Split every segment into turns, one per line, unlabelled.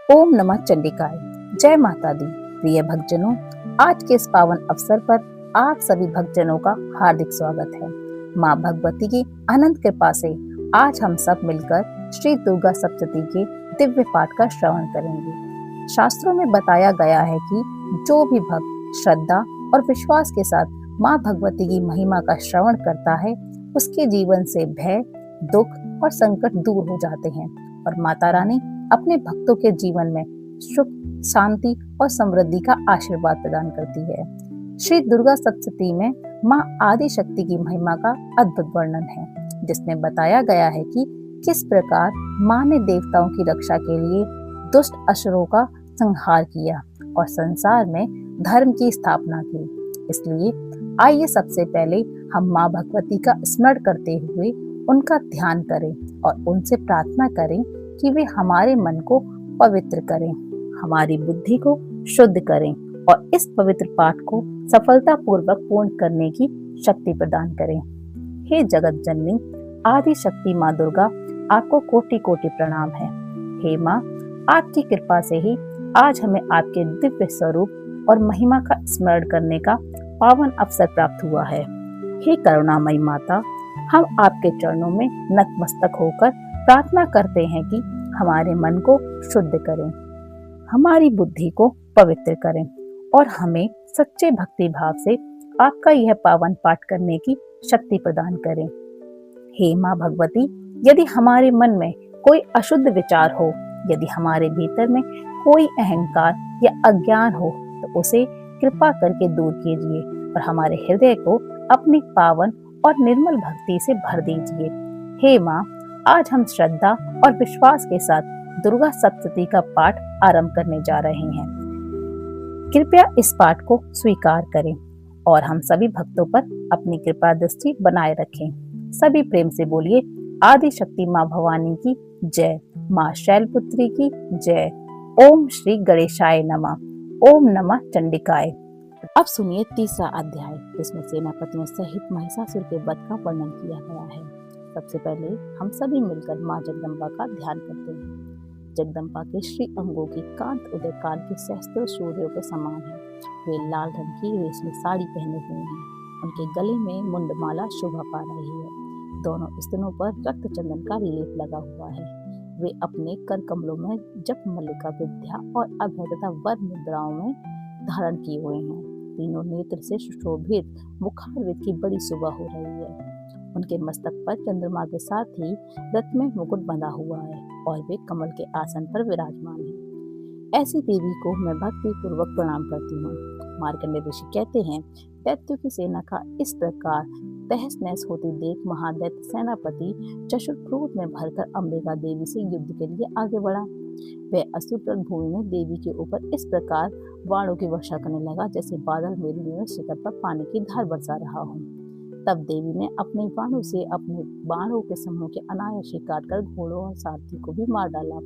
ओम नमः चंडिकाय। जय माता दी। प्रिय भक्तजनों, आज के इस पावन अवसर पर आप सभी भक्तजनों का हार्दिक स्वागत है। माँ भगवती की अनंत कृपा से आज हम सब मिलकर श्री दुर्गा सप्तशती के दिव्य पाठ का श्रवण करेंगे। शास्त्रों में बताया गया है कि जो भी भक्त श्रद्धा और विश्वास के साथ माँ भगवती की महिमा का श्रवण करता है, उसके जीवन से भय, दुख और संकट दूर हो जाते हैं और माता रानी अपने भक्तों के जीवन में सुख, शांति और समृद्धि का आशीर्वाद प्रदान करती है। श्री दुर्गा सप्तशती में माँ आदि शक्ति की महिमा का अद्भुत वर्णन है, जिसमें बताया गया है कि किस प्रकार माँ ने देवताओं की रक्षा के लिए दुष्ट असुरों का संहार किया और संसार में धर्म की स्थापना की। इसलिए आइए सबसे पहले हम माँ भगवती का स्मरण करते हुए उनका ध्यान करें और उनसे प्रार्थना करें कि वे हमारे मन को पवित्र करें, हमारी बुद्धि को शुद्ध करें और इस पवित्र पाठ को सफलतापूर्वक पूर्ण करने की शक्ति प्रदान करें। हे जगत जननी आदि शक्ति माँ दुर्गा, आपको कोटि कोटि प्रणाम है। हे माँ, आपकी कृपा से ही आज हमें आपके दिव्य स्वरूप और महिमा का स्मरण करने का पावन अवसर प्राप्त हुआ है। हे करुणामयी माता, हम आपके चरणों में नतमस्तक होकर प्रार्थना करते हैं कि हमारे मन को शुद्ध करें, हमारी बुद्धि को पवित्र करें और हमें सच्चे भक्ति भाव से आपका यह पावन पाठ करने की शक्ति प्रदान करें। हे माँ भगवती, यदि हमारे मन में कोई अशुद्ध विचार हो, यदि हमारे भीतर में कोई अहंकार या अज्ञान हो, तो उसे कृपा करके दूर कीजिए और हमारे हृदय को अपनी पावन और निर्मल भक्ति से भर दीजिए। हे माँ, आज हम श्रद्धा और विश्वास के साथ दुर्गा सप्तशती का पाठ आरंभ करने जा रहे हैं। कृपया इस पाठ को स्वीकार करें और हम सभी भक्तों पर अपनी कृपा दृष्टि बनाए रखें। सभी प्रेम से बोलिए, आदि शक्ति माँ भवानी की जय, माँ शैलपुत्री की जय। ओम श्री गणेशाय नमः। ओम नमः चंडिकाय। अब सुनिए तीसरा अध्याय, जिसमें सेनापतियों सहित महिषासुर के वध का वर्णन किया गया है। सबसे पहले हम सभी मिलकर माँ जगदम्बा का ध्यान करते हैं। जगदम्बा के श्री अंगों की कांत उदय काल के सहस्त्रों सूर्यों के समान है। वे लाल रंग की रेशमी साड़ी पहने हुए हैं। उनके गले में मुंडमाला शोभा पा रही है। दोनों स्तनों पर रक्त चंदन का लेप लगा हुआ है। वे अपने कर कमलों में जप मल्लिका विद्या और अभय तथा वर मुद्राओं में धारण किए हुए हैं। तीनों नेत्र से सुशोभित मुखारविंद की बड़ी शोभा हो रही है। उनके मस्तक पर चंद्रमा के साथ ही रथ में मुकुट बंधा हुआ है और वे कमल के आसन पर विराजमान हैं। ऐसी देवी को मैं भक्ति पूर्वक प्रणाम करती हूँ। मार्कंडेय ऋषि कहते हैं, दैत्यों की सेना का इस प्रकार तहस नहस होती देख महादैत्य सेनापति चशुर क्रोध में भरकर अंबिका देवी से युद्ध के लिए आगे बढ़ा। वह असुर रणभूमि में देवी के ऊपर इस प्रकार बाणों की वर्षा करने लगा, जैसे बादल मेरे शिखर पर पानी की धार बरसा रहा हो। तब देवी ने अपने बाणों से अपने बाणों के समूह के अनायास काटकर घोड़ों और सारथी को भी मार डाला।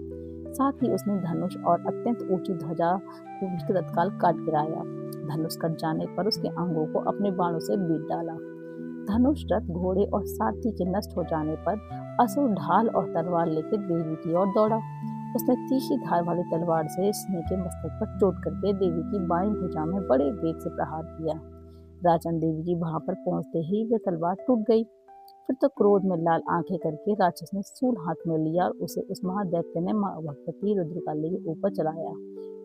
साथ ही उसने धनुष और अत्यंत ऊंची ध्वजा को भी तत्काल काट गिराया। धनुष कट जाने पर उसके अंगों को अपने बाणों से बीट डाला। धनुष, रथ, घोड़े और सारथी के नष्ट हो जाने पर असुर ढाल और तलवार लेकर देवी की ओर दौड़ा। उसने तीखी धार वाली तलवार से सिंह के मस्तक पर चोट करके देवी की बाईं भुजा में बड़े वेग से प्रहार किया। राजन देवी की वहां पर पहुंचते ही वह तलवार टूट गई। फिर तो क्रोध में लाल आंखें करके राक्षस ने शूल हाथ में लिया और उसे उस महादैत्य ने माँ भगवती रुद्रकाली के ऊपर चलाया।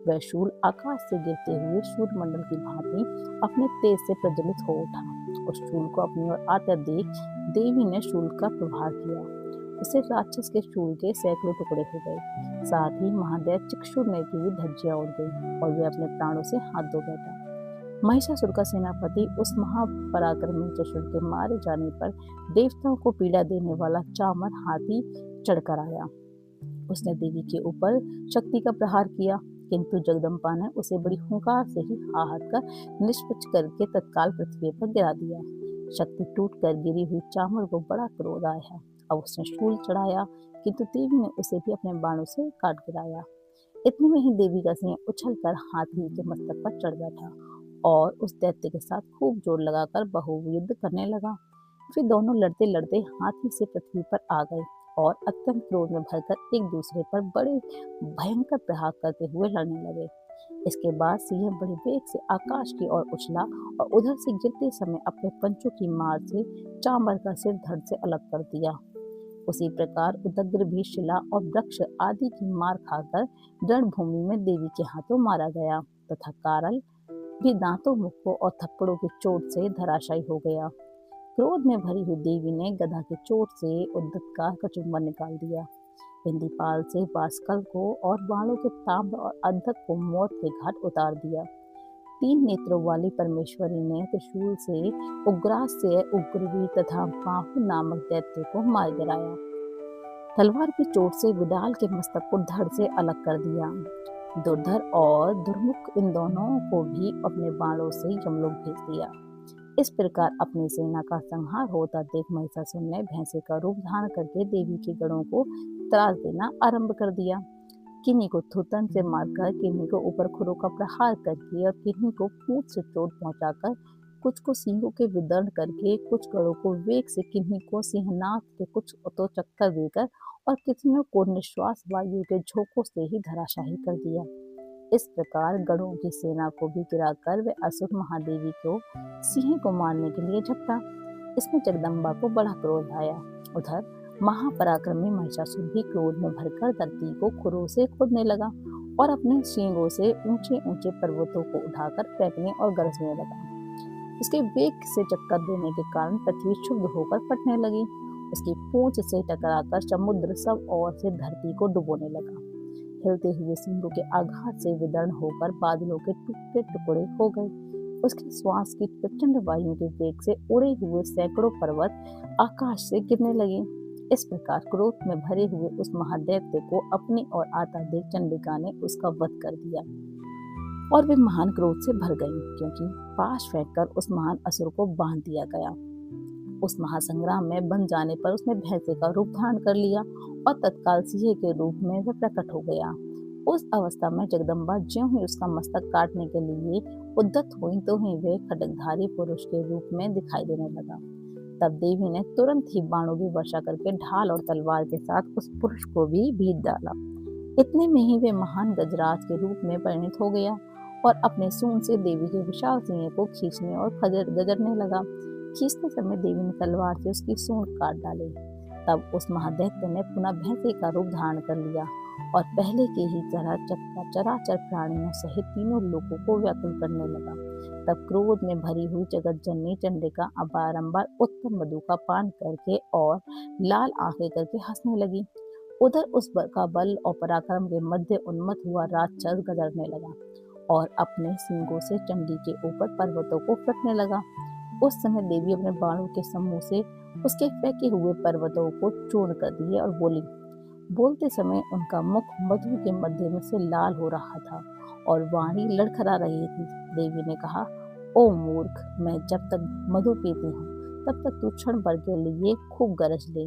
वह शूल आकाश से गिरते हुए सूर्य मंडल की भांति अपने तेज से प्रज्वलित हो उठा। उस शूल को अपनी ओर आते देख देवी ने शूल का प्रहार किया। उसे राक्षस के शूल के सैकड़ों टुकड़े हो गए। साथ ही महादैत्य चक्षुर ने की भी धज्जियां उड़ गई और वह अपने प्राणों से हाथ धो बैठा। महिषासुर का सेनापति उस महापराक्रमी चशुर के मारे जाने पर देवताओं को पीड़ा देने वाला चामर हाथी चढ़कर आया। उसने देवी के ऊपर शक्ति का प्रहार किया, किंतु जगदम्बा ने उसे बड़ी हुंकार से ही आहत कर निष्पक्ष करके तत्काल पृथ्वी पर गिरा दिया। शक्ति टूट कर गिरी हुई चामर को बड़ा क्रोध आया। अब उसने शूल चढ़ाया, किंतु देवी ने उसे भी अपने बाणों से काट गिराया। इतने में ही देवी का सिंह उछलकर हाथी के मस्तक पर चढ़ बैठा और उस दैत्य के साथ खूब जोर लगाकर बहुयुद्ध करने लगा। फिर दोनों लड़ते लड़ते हाथी से पृथ्वी पर आ गए और अत्यंत क्रोध में भरकर एक दूसरे पर बड़े भयंकर प्रहार करते हुए लड़ने लगे। इसके बाद सिंह बड़े वेग से आकाश की ओर उछला और उधर से गिरते समय अपने पंचों की मार से चांबर का सिर धड़ से अलग कर दिया। उसी प्रकार उदग्र भी शिला और वृक्ष आदि की मार खाकर रणभूमि में देवी के हाथों मारा गया तथा कारल भी दांतों, मुक्कों और थप्पड़ों की चोट से धराशायी हो गया। क्रोध में भरी हुई देवी ने गदा की चोट से उद्धत का कचुम्बर निकाल दिया। इंद्रपाल से बाष्कल को और बाणों के ताम्र और अद्धक को मौत के घाट उतार दिया। 3 नेत्रों वाली परमेश्वरी ने त्रिशूल से उग्रास्य उग्रवीर तथा बाहु नामक दैत्य को मार गिराया। तलवार की चोट से विडाल के मस्तक को धड़ से अलग कर दिया। दुर्धर और दुर्मुख इन दोनों को भी अपने बाणों से यमलोक भेज दिया। इस प्रकार अपनी सेना का संहार होता देख महिषासुर ने भैंसे का रूप धारण करके देवी के गढ़ों को त्रास देना आरंभ कर दिया। किन्हीं को थूथन से मारकर, किन्हीं को ऊपर खुरों का प्रहार करके और किन्हीं को पूंछ से चोट पहुंचाकर, कुछ को सींगों के विदर्भ करके, कुछ गढ़ों को वेग से, किन्हीं को सिंहनाद के कुछ तो चक्कर देकर और किन्हीं को निश्वास वायु के झोंकों से ही धराशायी कर दिया। इस प्रकार गढ़ों की सेना को भी गिराकर वे असुर महादेवी को सिंह को मारने के लिए झपटा। इसमें जगदम्बा को बड़ा क्रोध आया। उधर महापराक्रमी महिषासुर भी क्रोध में भरकर धरती को खुरों से खोदने लगा और अपने सींगों से ऊंचे ऊंचे पर्वतों को उठाकर फेंकने और गरजने लगा। उसके वेग से चक्कर देने के कारण पृथ्वी क्षुब्ध होकर फटने लगी। उसकी पूंछ से टकराकर समुद्र सब ओर से धरती को डुबोने लगा। हिलते हुए सिंहों के आघात से विदर्ण होकर बादलों के टुकड़े टुकड़े हो गए। उसके श्वास की प्रचंड वायु के वेग से उड़े हुए सैकड़ों पर्वत आकाश से गिरने लगे। इस प्रकार क्रोध में भरे हुए उस महादैत्य को अपनी ओर आता देख चंडिका ने उसका वध कर दिया और वे महान क्रोध से भर गई, क्योंकि पाश फेंककर उस महान असुर को बांध दिया गया। उस महासंग्राम में बन जाने पर उसने भैंसे का रूप धारण कर लिया और तत्काल सिंह के रूप में वह प्रकट हो गया। उस अवस्था में जगदम्बा ज्यों ही उसका मस्तक काटने के लिए उद्यत हुई तो ही वे खड्गधारी पुरुष के रूप में दिखाई देने लगा। तब देवी ने तुरंत ही बाणों की वर्षा करके ढाल और तलवार के साथ उस पुरुष को भी भीत डाला। इतने में ही वे महान गजराज के रूप में परिणत हो गया और अपने सूंड से देवी के विशाल सिंह को खींचने और गजरने लगा। खींचते समय देवी ने तलवार से उसकी सूंड काट डाली। तब उस महादैत्य ने पुनः भैंसे का रूप धारण कर लिया और पहले के ही तरह चराचर प्राणियों सहित तीनों लोगों को व्याकुल करने लगा। तब क्रोध में भरी हुई जगत जननी चंडिका बारंबार उत्तम मधु का पान करके और लाल आंखें करके हंसने लगी। उधर उस का बल और पराक्रम के मध्य उन्मत्त हुआ राक्षस गजरने लगा और अपने सींगों से चंडी के ऊपर पर्वतों को फटने लगा। उस समय देवी अपने बाणों के समूह से उसके फेंके हुए पर्वतों को चूर्ण कर दिए और बोली। बोलते समय उनका मुख मधु के मध्य में से लाल हो रहा था और वाणी लड़खड़ा रही थी। देवी ने कहा, ओ मूर्ख, मैं जब तक मधु पीती हूँ तब तक तू क्षण भर के लिए खूब गरज ले।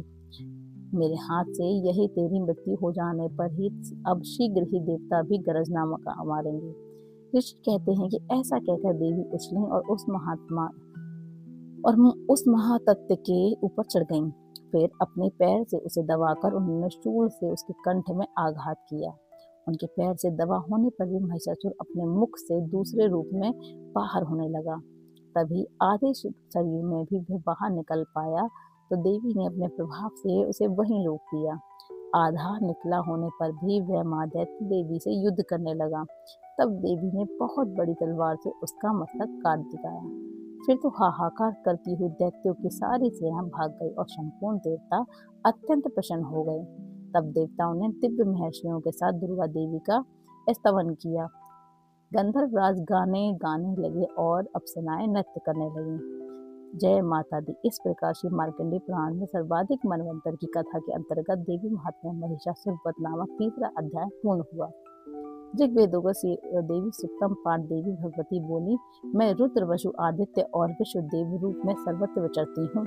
मेरे हाथ से यही तेरी मृत्यु हो जाने पर ही अब शीघ्र ही देवता भी गरजना मारेंगे। ऋषि कहते हैं कि ऐसा कहकर देवी उछली और उस महातत्व के ऊपर चढ़ गईं। फिर अपने पैर से उसे दबाकर उन्होंने शूल से उसके कंठ में आघात किया। उनके पैर से दबा होने पर भी महिषासुर अपने मुख से दूसरे रूप में बाहर होने लगा। तभी आधे शरीर में भी वह बाहर निकल पाया तो देवी ने अपने प्रभाव से उसे वहीं रोक दिया। आधा निकला होने पर भी वह महादैत्य देवी से युद्ध करने लगा। तब देवी ने बहुत बड़ी तलवार से उसका मस्तक काट दिखाया। फिर तो हाहाकार करती हुई दैत्यों की सारी सेना भाग गई और संपूर्ण देवता अत्यंत प्रसन्न हो गए। तब देवताओं ने दिव्य महर्षियों के साथ दुर्गा देवी का स्तवन किया। गंधर्व राज गाने गाने लगे और अप्सराएं नृत्य करने लगी। जय माता दी। इस प्रकार श्री मार्कंडेय पुराण में सर्वाधिक मनवंतर की कथा के अंतर्गत देवी महात्म्य महिषासुर वध नामक 3रा अध्याय पूर्ण हुआ। ऋग्वेदों का देवी सुक्तम पाठ। देवी भगवती बोली, मैं रुद्र, वसु, आदित्य और विश्वदेव रूप में सर्वत्र विचरती हूँ।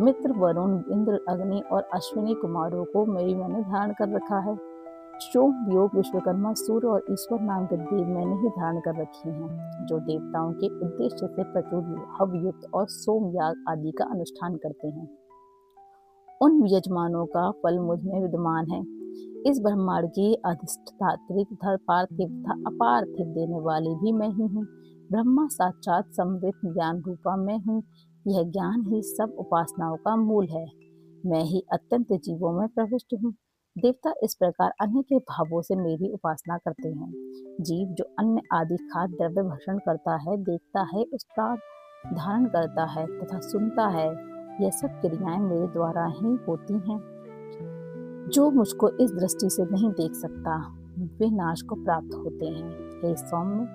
मित्र, वरुण, इंद्र, अग्नि और अश्विनी कुमारों को मेरी मैंने धारण कर रखा है। सोम, योग, विश्वकर्मा, सूर्य और ईश्वर नाम के देव मैंने ही धारण कर रखे हैं, जो देवताओं के उद्देश्य से प्रचुर हव्य युक्त और सोम याग आदि का अनुष्ठान करते हैं। उन यजमानों का फल मुझ में विद्यमान है। इस ब्रह्मांड की अधिष्ठात्री तथा पार्थिव तथा अपार्थिव देने वाली भी मैं ही हूँ। ब्रह्मा साक्षात समृद्ध ज्ञान रूपा मैं हूँ। यह ज्ञान ही सब उपासनाओं का मूल है। मैं ही अत्यंत जीवों में प्रविष्ट हूँ। देवता इस प्रकार अनेक भावों से मेरी उपासना करते हैं। जीव जो अन्य आदि खाद्य द्रव्य भक्षण करता है, देखता है, उसका धारण करता है तथा सुनता है, यह सब क्रियाएं मेरे द्वारा ही होती हैं। जो मुझको इस दृष्टि से नहीं देख सकता, वे नाश को प्राप्त होते हैं। हे सौम्य,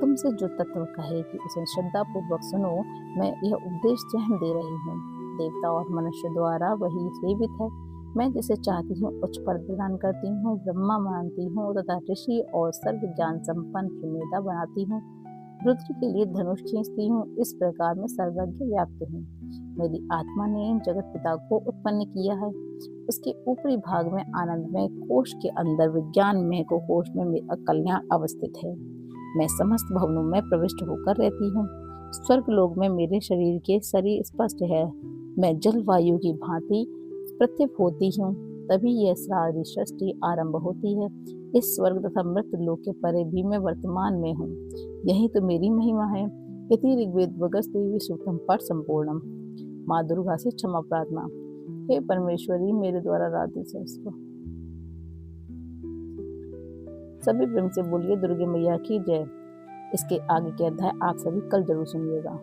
तुमसे जो तत्व कहे कि उसे श्रद्धा पूर्वक सुनो, मैं यह उपदेश स्वयं दे रही हूँ। देवता और मनुष्य द्वारा वही सेवित है। मैं जिसे चाहती हूँ उच्च पद प्रदान करती हूँ, ब्रह्मा मानती हूँ तथा ऋषि और सर्व ज्ञान संपन्न त्रिमेधा बनाती हूँ। रुद्र के लिए धनुष खींचती हूँ। इस प्रकार मैं सर्वज्ञ व्याप्त हूँ। मेरी आत्मा ने जगत पिता को उत्पन्न किया है। उसके ऊपरी भाग में आनंदमय कोश के अंदर विज्ञानमय को कोश में मेरा कल्याण अवस्थित है। मैं समस्त भवनों में प्रविष्ट होकर रहती हूँ। स्वर्ग लोक में मेरे शरीर के शरीर स्पष्ट है। मैं जलवायु की भांति प्रत्येक होती हूँ, तभी यह सारी सृष्टि आरंभ होती है। इस स्वर्ग तथा मृत्यु लोक के परे भी मैं वर्तमान में हूँ। यही तो मेरी महिमा है। इति ऋग्वेद वगस्देवी सूक्तम पाठ संपूर्णम। माँ दुर्गा से क्षमा प्रार्थना। हे परमेश्वरी, मेरे द्वारा राधित सर्वस्व। सभी प्रेम से बोलिए दुर्गे मैया की जय। इसके आगे के अध्याय आप सभी कल जरूर सुनिएगा।